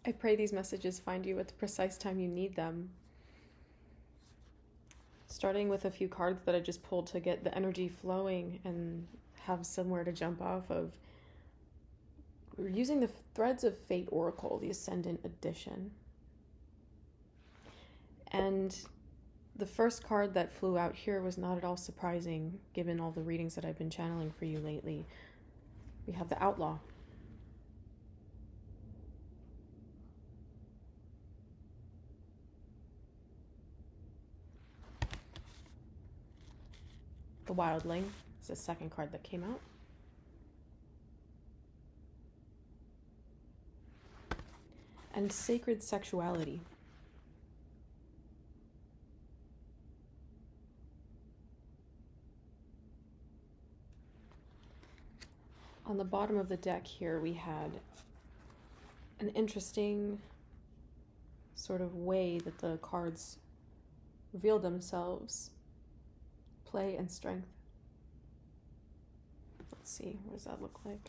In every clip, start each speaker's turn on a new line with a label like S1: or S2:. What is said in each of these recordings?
S1: I pray these messages find you at the precise time you need them. Starting with a few cards that I just pulled to get the energy flowing and have somewhere to jump off of. We're using the Threads of Fate Oracle, the Ascendant Edition. And the first card that flew out here was not at all surprising, given all the readings that I've been channeling for you lately. We have the Outlaw. The Wildling is the second card that came out. And Sacred Sexuality. On the bottom of the deck here, we had an interesting sort of way that the cards reveal themselves. Play and strength. Let's see, what does that look like?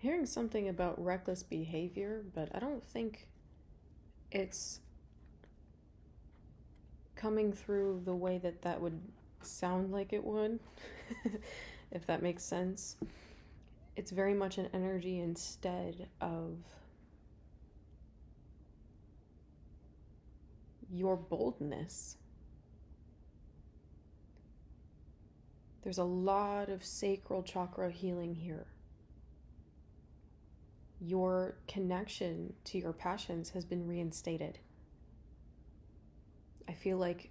S1: Hearing something about reckless behavior, but I don't think it's coming through the way that that would sound like it would, if that makes sense. It's very much an energy instead of your boldness. There's a lot of sacral chakra healing here. Your connection to your passions has been reinstated. I feel like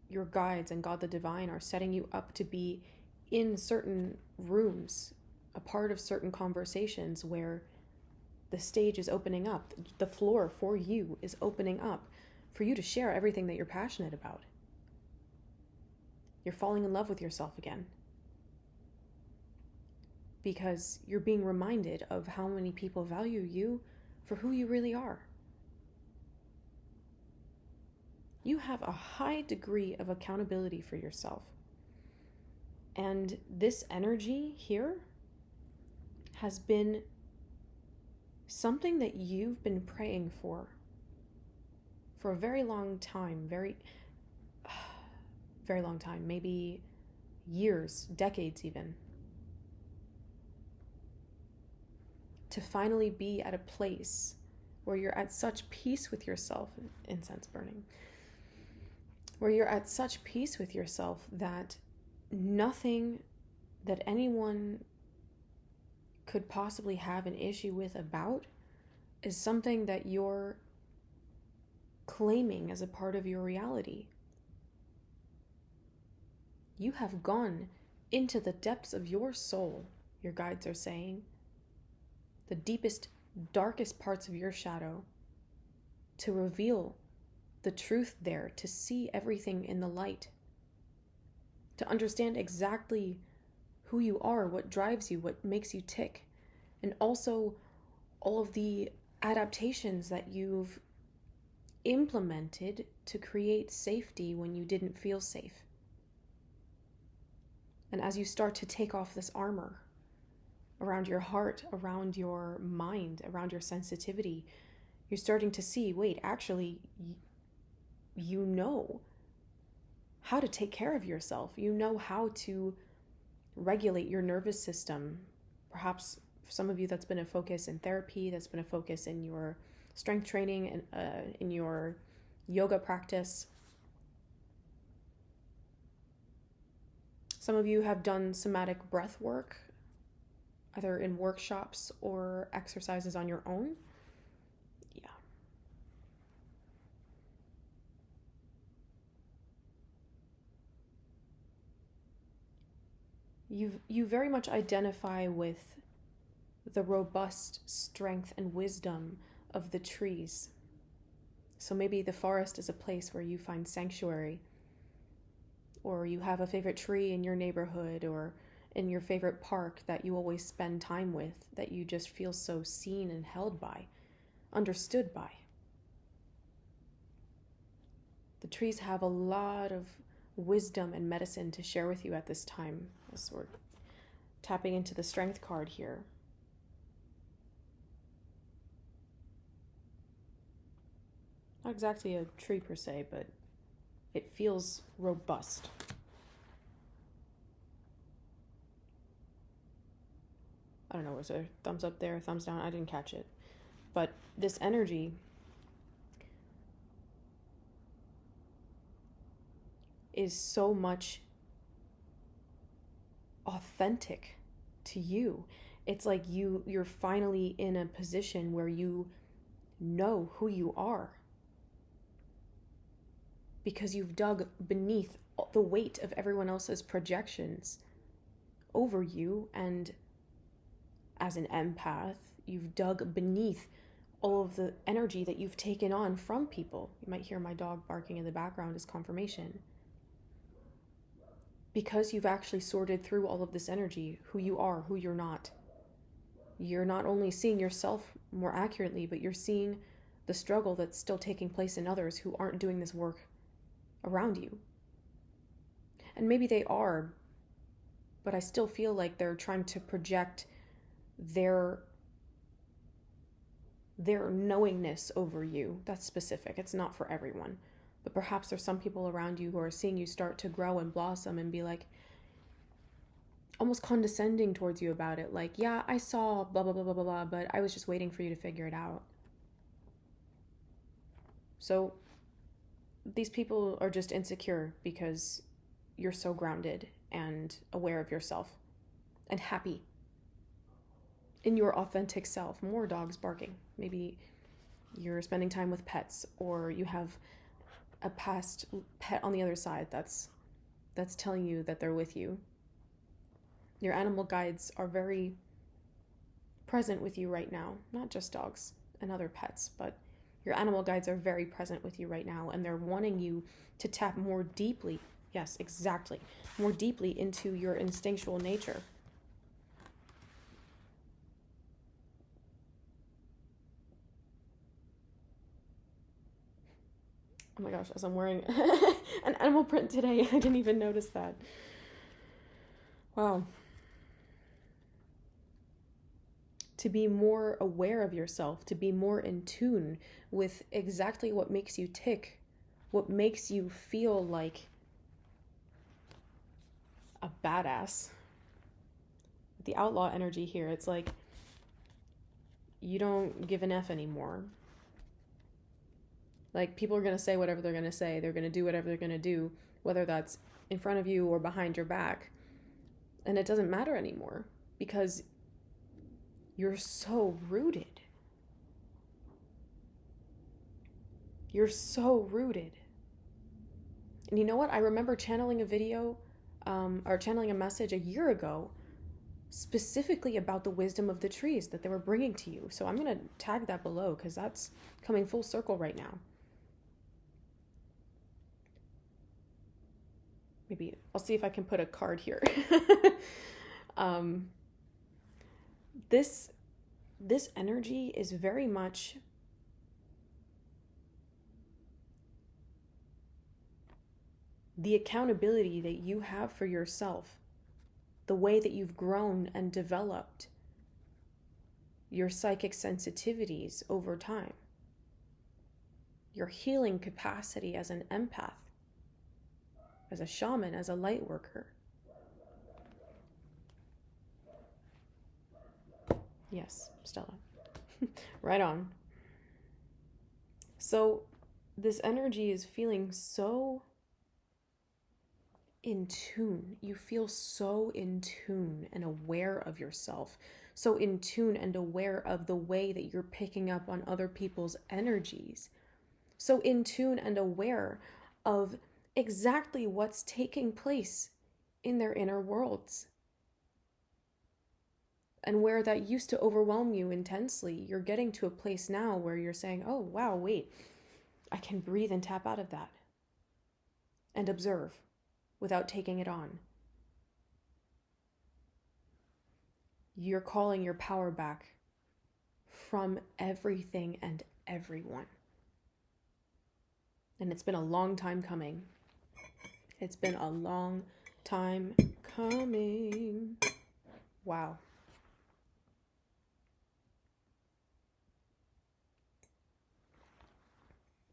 S1: your guides and God the Divine are setting you up to be in certain rooms, a part of certain conversations where the stage is opening up, the floor for you is opening up for you to share everything that you're passionate about. You're falling in love with yourself again, because you're being reminded of how many people value you for who you really are. You have a high degree of accountability for yourself. And this energy here has been something that you've been praying for a very long time, very long time, maybe years, decades even. To finally be at a place where you're at such peace with yourself, incense burning, where you're at such peace with yourself that nothing that anyone could possibly have an issue with about is something that you're claiming as a part of your reality. You have gone into the depths of your soul, your guides are saying, the deepest, darkest parts of your shadow, to reveal the truth there, to see everything in the light, to understand exactly who you are, what drives you, what makes you tick, and also all of the adaptations that you've implemented to create safety when you didn't feel safe. And as you start to take off this armor around your heart, around your mind, around your sensitivity, you're starting to see, wait, actually, you know how to take care of yourself. You know how to regulate your nervous system. Perhaps for some of you, that's been a focus in therapy, that's been a focus in your strength training and in your yoga practice. Some of you have done somatic breath work, either in workshops or exercises on your own. Yeah. You very much identify with the robust strength and wisdom of the trees. So maybe the forest is a place where you find sanctuary, or you have a favorite tree in your neighborhood or in your favorite park that you always spend time with, that you just feel so seen and held by, understood by. The trees have a lot of wisdom and medicine to share with you at this time, as we're tapping into the strength card here. Not exactly a tree per se, but it feels robust. I don't know, was there a thumbs up there, thumbs down? I didn't catch it. But this energy is so much authentic to you. It's like you're finally in a position where you know who you are, because you've dug beneath the weight of everyone else's projections over you, and as an empath, you've dug beneath all of the energy that you've taken on from people. You might hear my dog barking in the background as confirmation. Because you've actually sorted through all of this energy, who you are, who you're not. You're not only seeing yourself more accurately, but you're seeing the struggle that's still taking place in others who aren't doing this work around you. And maybe they are, but I still feel like they're trying to project their knowingness over you. That's specific. It's not for everyone. But perhaps there's some people around you who are seeing you start to grow and blossom and be like almost condescending towards you about it. Like, yeah, I saw blah, blah, blah, blah, blah, blah, but I was just waiting for you to figure it out. So these people are just insecure because you're so grounded and aware of yourself and happy in your authentic self. More dogs barking. Maybe you're spending time with pets, or you have a past pet on the other side that's telling you that they're with you. Your animal guides are very present with you right now. Not just dogs and other pets, but your animal guides are very present with you right now, and they're wanting you to tap more deeply, yes, exactly, more deeply into your instinctual nature. Oh my gosh, as I'm wearing an animal print today, I didn't even notice that. Wow. To be more aware of yourself, to be more in tune with exactly what makes you tick, what makes you feel like a badass. The outlaw energy here, it's like you don't give an F anymore. Like, people are going to say whatever they're going to say. They're going to do whatever they're going to do, whether that's in front of you or behind your back. And it doesn't matter anymore, because you're so rooted. You're so rooted. And you know what? I remember channeling a video or channeling a message a year ago specifically about the wisdom of the trees that they were bringing to you. So I'm going to tag that below, because that's coming full circle right now. Maybe I'll see if I can put a card here. This energy is very much the accountability that you have for yourself, the way that you've grown and developed your psychic sensitivities over time, your healing capacity as an empath, as a shaman, as a light worker. Yes, Stella. Right on. So this energy is feeling so in tune. You feel so in tune and aware of yourself, so in tune and aware of the way that you're picking up on other people's energies, so in tune and aware of exactly what's taking place in their inner worlds. And where that used to overwhelm you intensely, you're getting to a place now where you're saying, oh, wow, wait, I can breathe and tap out of that and observe without taking it on. You're calling your power back from everything and everyone. And it's been a long time coming. It's been a long time coming. Wow.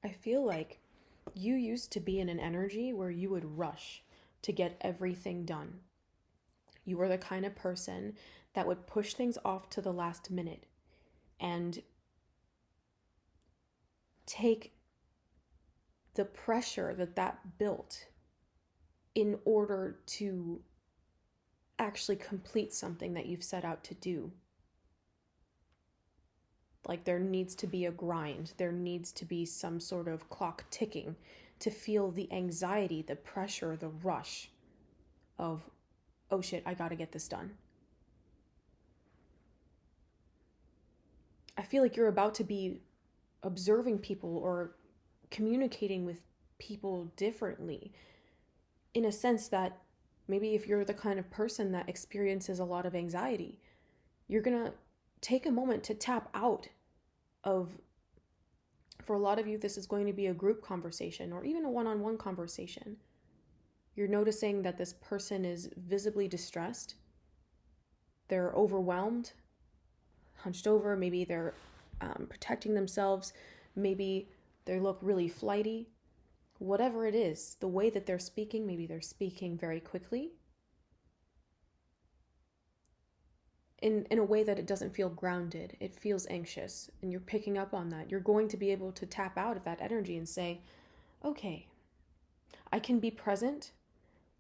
S1: I feel like you used to be in an energy where you would rush to get everything done. You were the kind of person that would push things off to the last minute and take the pressure that built in order to actually complete something that you've set out to do. Like there needs to be a grind. There needs to be some sort of clock ticking to feel the anxiety, the pressure, the rush of, oh shit, I gotta get this done. I feel like you're about to be observing people or communicating with people differently, in a sense that maybe if you're the kind of person that experiences a lot of anxiety, you're gonna take a moment to tap out of, for a lot of you, this is going to be a group conversation or even a one-on-one conversation. You're noticing that this person is visibly distressed. They're overwhelmed, hunched over. Maybe they're protecting themselves. Maybe they look really flighty. Whatever it is, the way that they're speaking, maybe they're speaking very quickly. In a way that it doesn't feel grounded. It feels anxious, and you're picking up on that. You're going to be able to tap out of that energy and say, okay, I can be present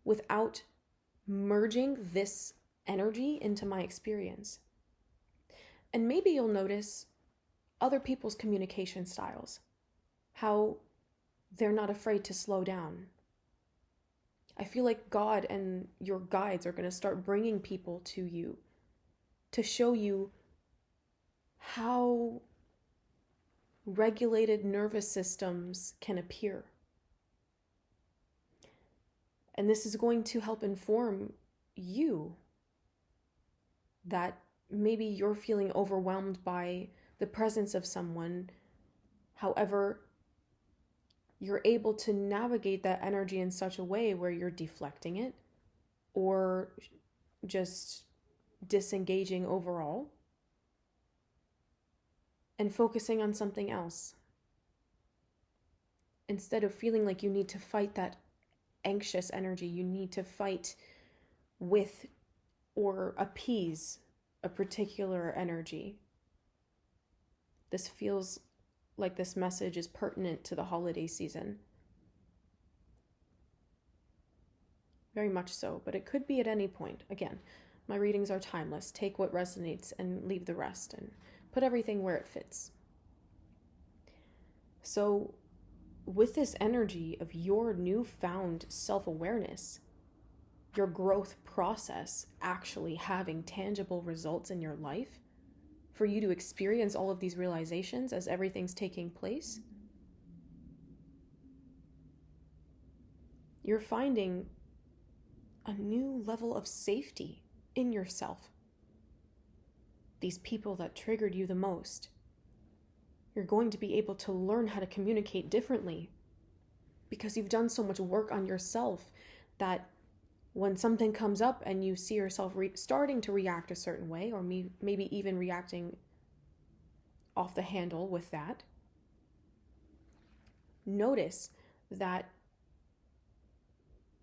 S1: without merging this energy into my experience. And maybe you'll notice other people's communication styles, how they're not afraid to slow down. I feel like God and your guides are going to start bringing people to you to show you how regulated nervous systems can appear. And this is going to help inform you that maybe you're feeling overwhelmed by the presence of someone. However, you're able to navigate that energy in such a way where you're deflecting it or just disengaging overall and focusing on something else. Instead of feeling like you need to fight that anxious energy, you need to fight with or appease a particular energy. This feels like this message is pertinent to the holiday season. Very much so, but it could be at any point. Again, my readings are timeless. Take what resonates and leave the rest, and put everything where it fits. So, with this energy of your newfound self-awareness, your growth process actually having tangible results in your life, for you to experience all of these realizations as everything's taking place, you're finding a new level of safety in yourself. These people that triggered you the most, you're going to be able to learn how to communicate differently because you've done so much work on yourself that when something comes up and you see yourself starting to react a certain way, or maybe even reacting off the handle with that, notice that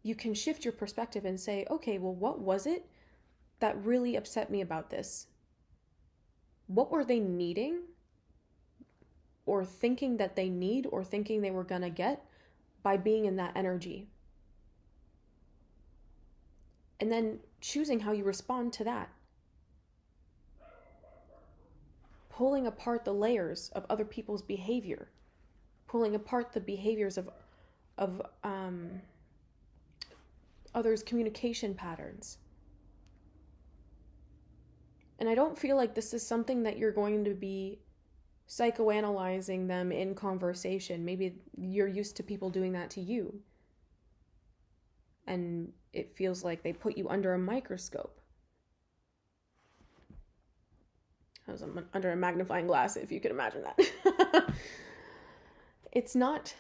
S1: you can shift your perspective and say, okay, well, what was it that really upset me about this? What were they needing or thinking that they need or thinking they were going to get by being in that energy? And then choosing how you respond to that. Pulling apart the layers of other people's behavior. Pulling apart the behaviors of others' communication patterns. And I don't feel like this is something that you're going to be psychoanalyzing them in conversation. Maybe you're used to people doing that to you. And it feels like they put you under a microscope. I was under a magnifying glass, if you could imagine that. It's not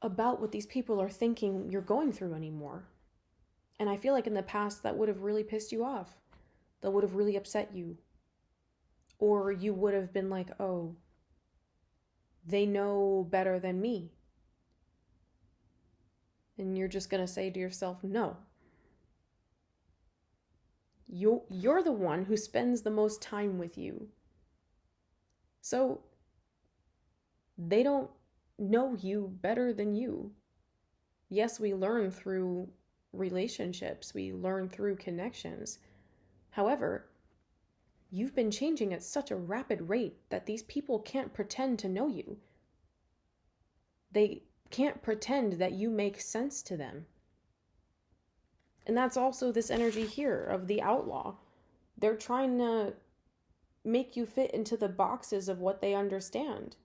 S1: about what these people are thinking you're going through anymore. And I feel like in the past that would have really pissed you off. That would have really upset you. Or you would have been like, oh, they know better than me. And you're just going to say to yourself, no. You're the one who spends the most time with you. So they don't know you better than you. Yes, we learn through relationships. We learn through connections. However, you've been changing at such a rapid rate that these people can't pretend to know you. They can't pretend that you make sense to them. And that's also this energy here of the outlaw. They're trying to make you fit into the boxes of what they understand.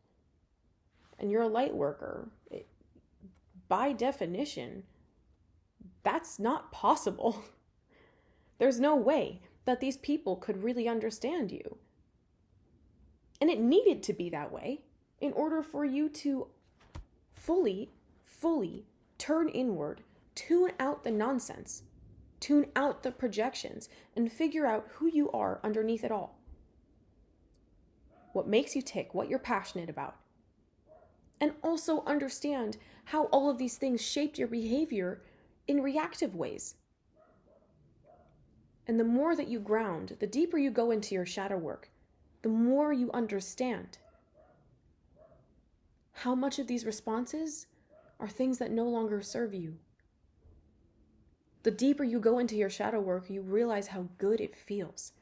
S1: And you're a light worker. By definition, that's not possible. There's no way that these people could really understand you. And it needed to be that way in order for you to fully turn inward, tune out the nonsense, tune out the projections, and figure out who you are underneath it all. What makes you tick, what you're passionate about. And also understand how all of these things shaped your behavior in reactive ways. And the more that you ground, the deeper you go into your shadow work, the more you understand how much of these responses are things that no longer serve you. The deeper you go into your shadow work, you realize how good it feels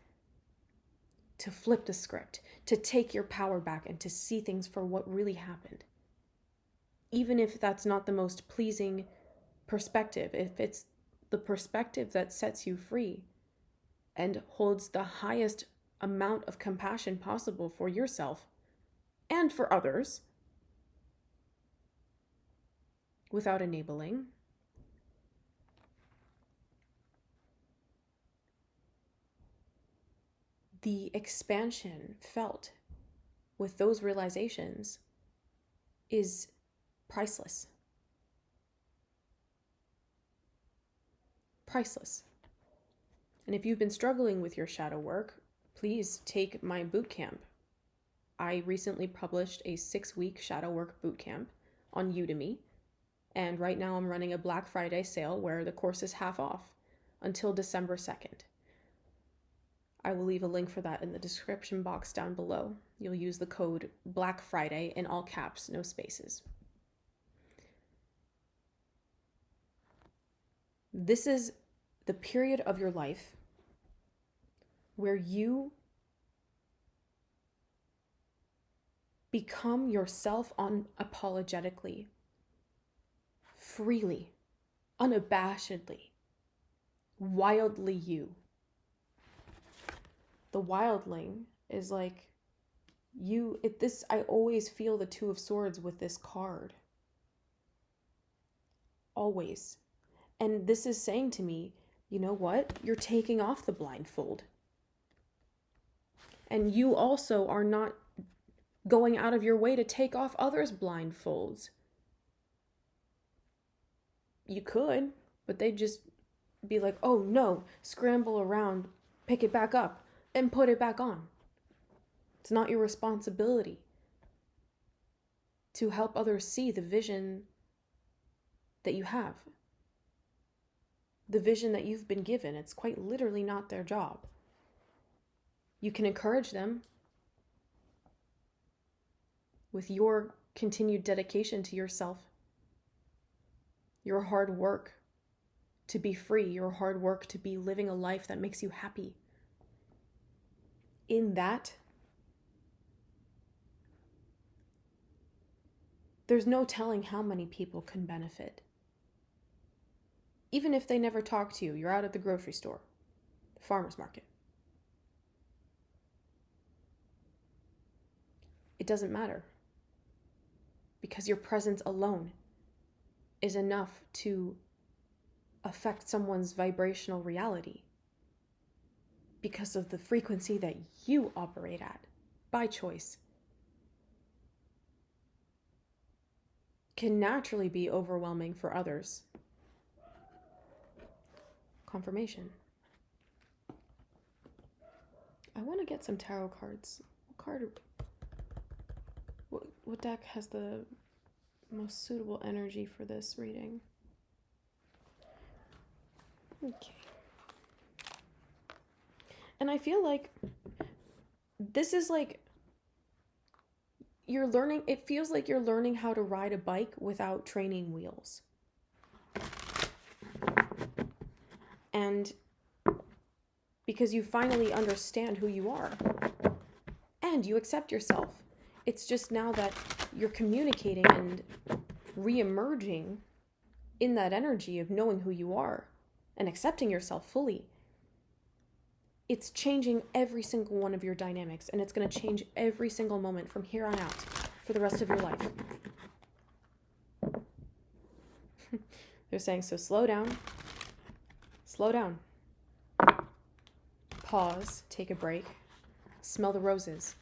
S1: to flip the script, to take your power back and to see things for what really happened. Even if that's not the most pleasing perspective, if it's the perspective that sets you free and holds the highest amount of compassion possible for yourself and for others without enabling. The expansion felt with those realizations is priceless. Priceless. And if you've been struggling with your shadow work, please take my bootcamp. I recently published a 6-week shadow work bootcamp on Udemy. And right now I'm running a Black Friday sale where the course is half off until December 2nd. I will leave a link for that in the description box down below. You'll use the code Black Friday in all caps, no spaces. This is the period of your life where you become yourself unapologetically, freely, unabashedly, wildly you. The wildling is like I always feel the Two of Swords with this card. Always. And this is saying to me, you know what? You're taking off the blindfold. And you also are not going out of your way to take off others' blindfolds. You could, but they'd just be like, oh no, scramble around, pick it back up, and put it back on. It's not your responsibility to help others see the vision that you have. The vision that you've been given. It's quite literally not their job. You can encourage them with your continued dedication to yourself, your hard work to be free, your hard work to be living a life that makes you happy. In that, there's no telling how many people can benefit. Even if they never talk to you, you're out at the grocery store, the farmer's market. it doesn't matter. Because your presence alone is enough to affect someone's vibrational reality because of the frequency that you operate at by choice. Can naturally be overwhelming for others. Confirmation. I want to get some tarot cards. What deck has the most suitable energy for this reading? Okay. And I feel like this is like it feels like you're learning how to ride a bike without training wheels. And because you finally understand who you are and you accept yourself. It's just now that you're communicating and re-emerging in that energy of knowing who you are and accepting yourself fully. It's changing every single one of your dynamics, and it's going to change every single moment from here on out for the rest of your life. They're saying, so slow down. Slow down. Pause. Take a break. Smell the roses.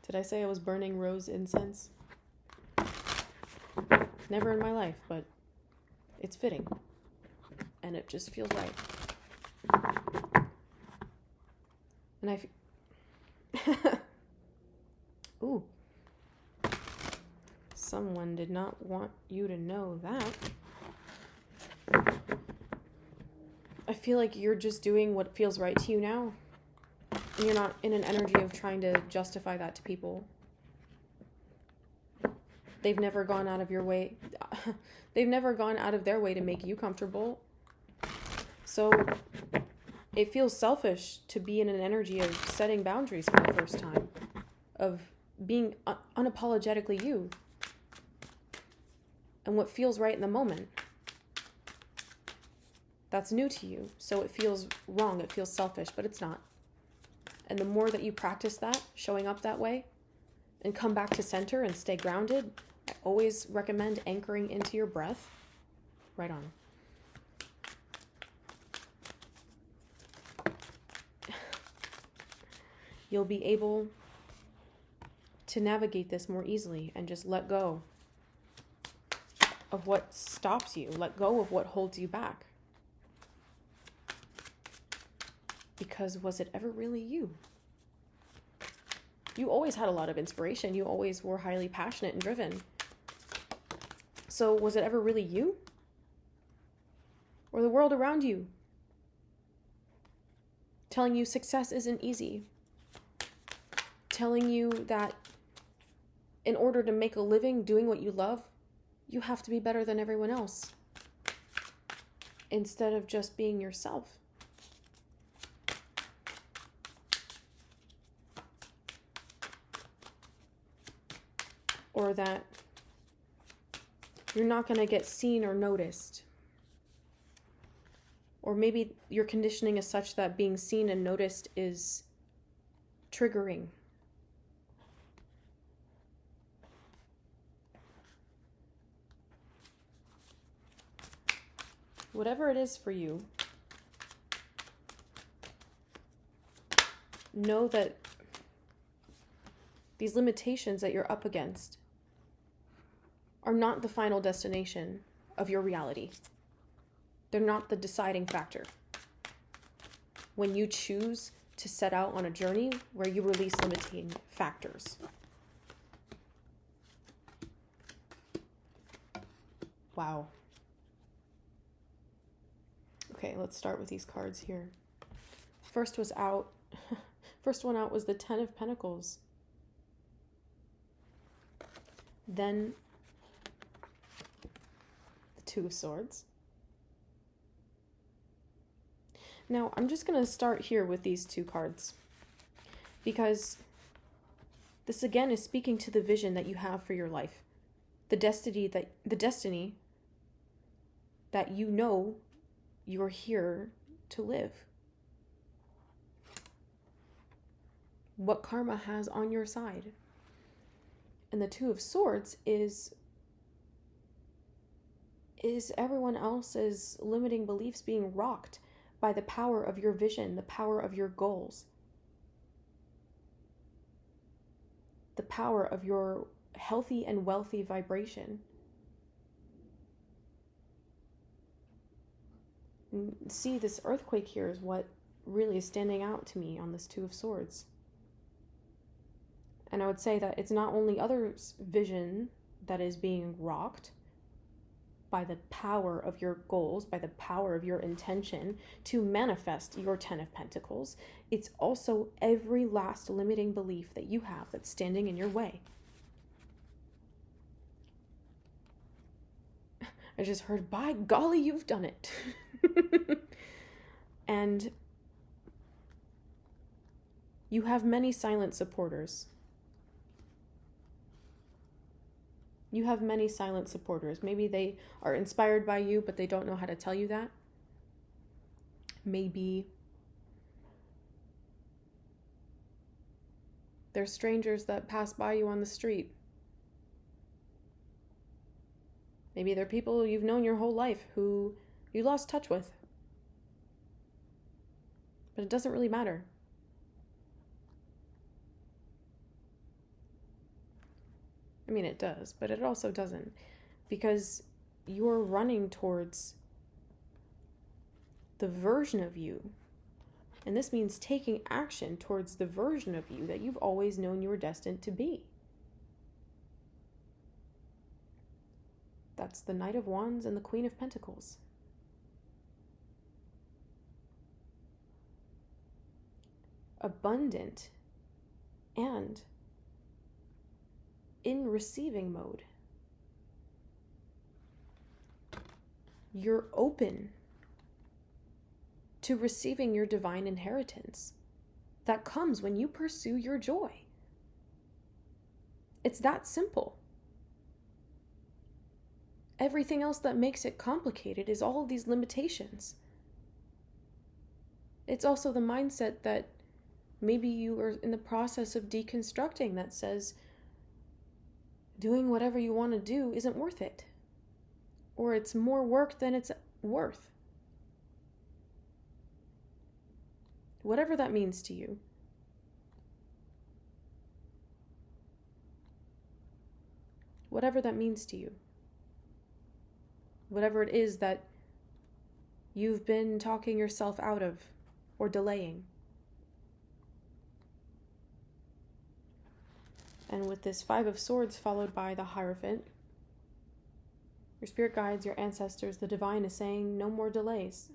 S1: Did I say I was burning rose incense? Never in my life, but it's fitting. And it just feels right. And ooh. Someone did not want you to know that. I feel like you're just doing what feels right to you now. And you're not in an energy of trying to justify that to people. They've never gone out of your way. They've never gone out of their way to make you comfortable. So it feels selfish to be in an energy of setting boundaries for the first time. Of being unapologetically you. And what feels right in the moment. That's new to you. So it feels wrong. It feels selfish, but it's not. And the more that you practice that, showing up that way, and come back to center and stay grounded, I always recommend anchoring into your breath. Right on. You'll be able to navigate this more easily and just let go of what stops you. Let go of what holds you back. Because was it ever really you? You always had a lot of inspiration. You always were highly passionate and driven. So was it ever really you? Or the world around you? Telling you success isn't easy. Telling you that in order to make a living doing what you love, you have to be better than everyone else. Instead of just being yourself. Or that you're not going to get seen or noticed. Or maybe your conditioning is such that being seen and noticed is triggering. Whatever it is for you, know that these limitations that you're up against are not the final destination of your reality. They're not the deciding factor. When you choose to set out on a journey where you release limiting factors. Wow. Okay, let's start with these cards here. First one out was the Ten of Pentacles. Then the Two of Swords. Now, I'm just going to start here with these two cards because this again is speaking to the vision that you have for your life. The destiny that you know you're here to live. what karma has on your side. And the Two of Swords is everyone else's limiting beliefs being rocked by the power of your vision, the power of your goals, the power of your healthy and wealthy vibration. And see, this earthquake here is what really is standing out to me on this Two of Swords. And I would say that it's not only others' vision that is being rocked by the power of your goals, by the power of your intention to manifest your Ten of Pentacles, it's also every last limiting belief that you have that's standing in your way. I just heard, by golly, you've done it. And you have many silent supporters. You have many silent supporters. Maybe they are inspired by you, but they don't know how to tell you that. Maybe they're strangers that pass by you on the street. Maybe they're people you've known your whole life who you lost touch with. But it doesn't really matter. I mean, it does, but it also doesn't, because you're running towards the version of you. And this means taking action towards the version of you that you've always known you were destined to be. That's the Knight of Wands and the Queen of Pentacles. Abundant and in receiving mode. You're open to receiving your divine inheritance that comes when you pursue your joy. It's that simple. Everything else that makes it complicated is all of these limitations. It's also the mindset that maybe you are in the process of deconstructing that says doing whatever you want to do isn't worth it. Or it's more work than it's worth. Whatever that means to you. Whatever that means to you. Whatever it is that you've been talking yourself out of or delaying. And with this Five of Swords followed by the Hierophant, your spirit guides, your ancestors, the divine is saying no more delays.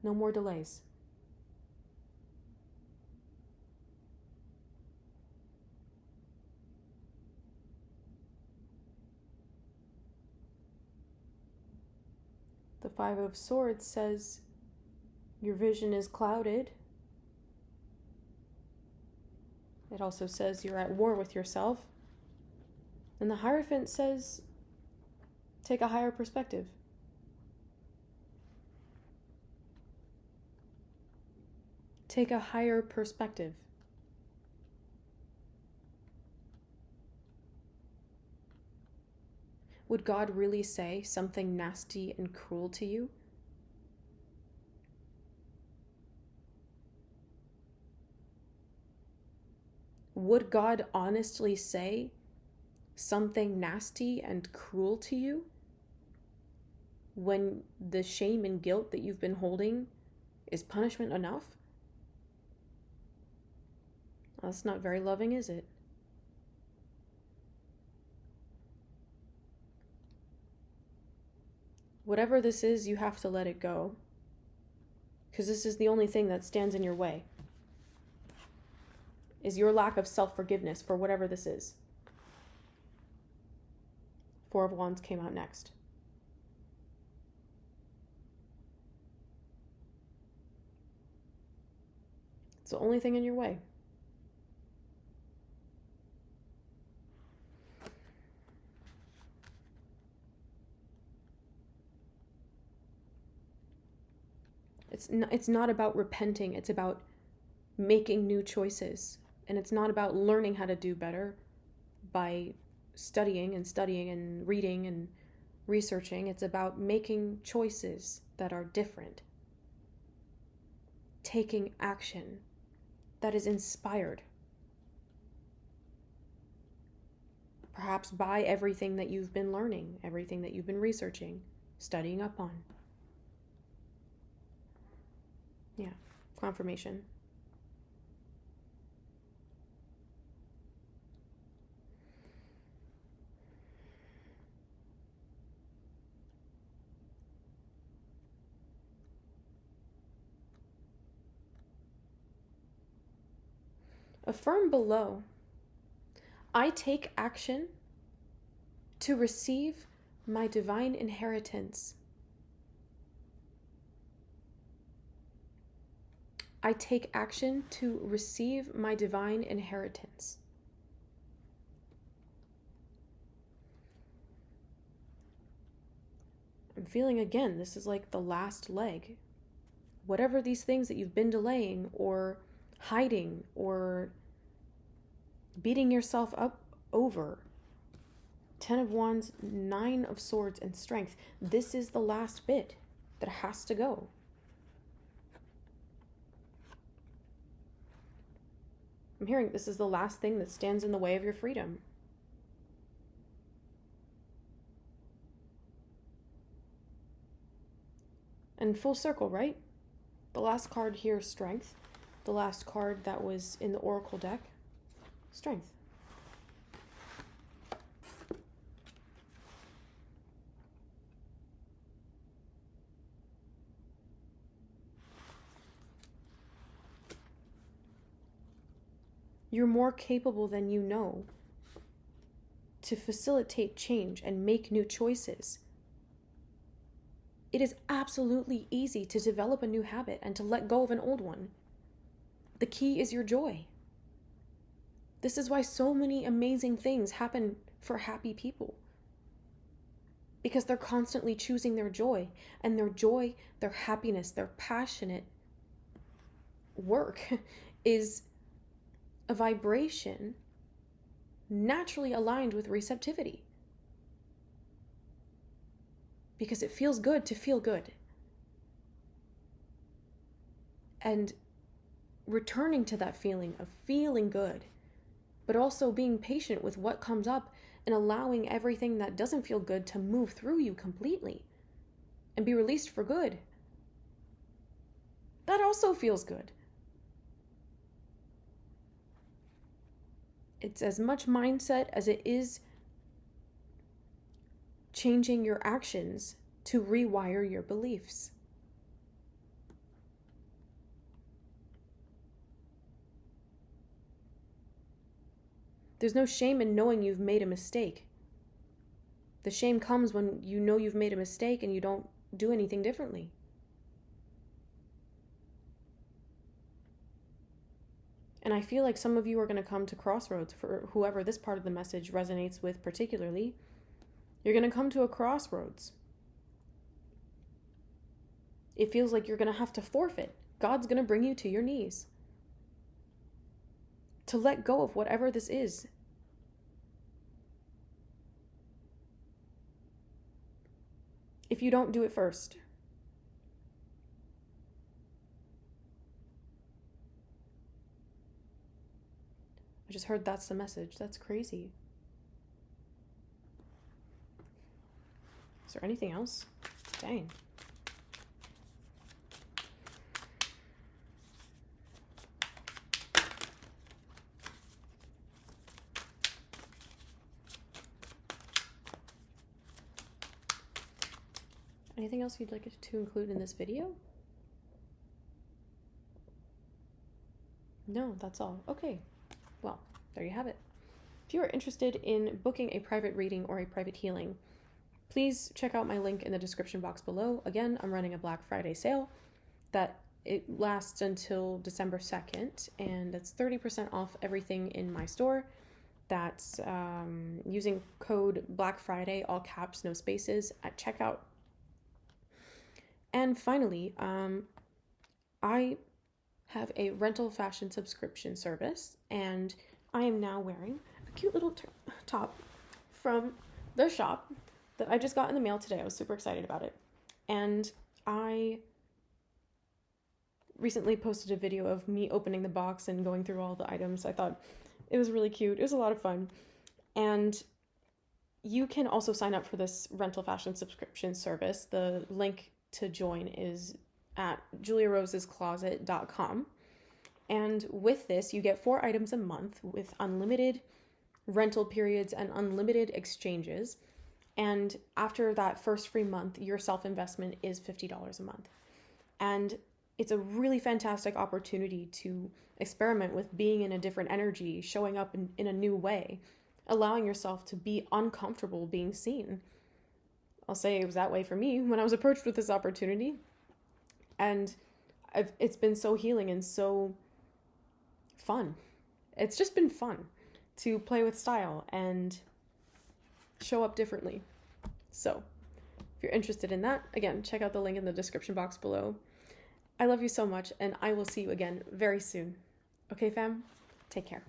S1: No more delays. The Five of Swords says your vision is clouded. It also says you're at war with yourself. And the Hierophant says, take a higher perspective. Take a higher perspective. Would God really say something nasty and cruel to you? Would God honestly say something nasty and cruel to you when the shame and guilt that you've been holding is punishment enough? Well, that's not very loving, is it? Whatever this is, you have to let it go, because this is the only thing that stands in your way, is your lack of self-forgiveness for whatever this is. Four of Wands came out next. It's the only thing in your way. It it's not about repenting. It's about making new choices. And it's not about learning how to do better by studying and reading and researching. It's about making choices that are different. Taking action that is inspired. Perhaps by everything that you've been learning, everything that you've been researching, studying up on. Yeah, confirmation. Affirm below, I take action to receive my divine inheritance. I take action to receive my divine inheritance. I'm feeling again, this is like the last leg. Whatever these things that you've been delaying or hiding or beating yourself up over. 10 of Wands, 9 of Swords, and Strength. This is the last bit that has to go. I'm hearing this is the last thing that stands in the way of your freedom. And full circle, right? The last card here, Strength. The last card that was in the Oracle deck, Strength. You're more capable than you know to facilitate change and make new choices. It is absolutely easy to develop a new habit and to let go of an old one. The key is your joy. This is why so many amazing things happen for happy people. Because they're constantly choosing their joy. And their joy, their happiness, their passionate work is a vibration naturally aligned with receptivity. Because it feels good to feel good. And returning to that feeling of feeling good, but also being patient with what comes up and allowing everything that doesn't feel good to move through you completely and be released for good. That also feels good. It's as much mindset as it is changing your actions to rewire your beliefs. There's no shame in knowing you've made a mistake. The shame comes when you know you've made a mistake and you don't do anything differently. And I feel like some of you are going to come to crossroads. For whoever this part of the message resonates with particularly, you're going to come to a crossroads. It feels like you're going to have to forfeit. God's going to bring you to your knees to let go of whatever this is. If you don't do it first. I just heard that's the message. That's crazy. Is there anything else? Dang. Anything else you'd like to include in this video? No, that's all. Okay. Well, there you have it. If you are interested in booking a private reading or a private healing, please check out my link in the description box below. Again, I'm running a Black Friday sale that it lasts until December 2nd, and it's 30% off everything in my store. That's using code Black Friday, all caps, no spaces, at checkout. And finally, I have a rental fashion subscription service, and I am now wearing a cute little top from the shop that I just got in the mail today. I was super excited about it. And I recently posted a video of me opening the box and going through all the items. I thought it was really cute. It was a lot of fun. And you can also sign up for this rental fashion subscription service. The link to join is at juliarosescloset.com. And with this, you get 4 items a month with unlimited rental periods and unlimited exchanges. And after that first free month, your self-investment is $50 a month. And it's a really fantastic opportunity to experiment with being in a different energy, showing up in a new way, allowing yourself to be uncomfortable being seen. I'll say it was that way for me when I was approached with this opportunity. And it's been so healing and so fun. It's just been fun to play with style and show up differently. So if you're interested in that, again, check out the link in the description box below. I love you so much, and I will see you again very soon. Okay, fam? Take care.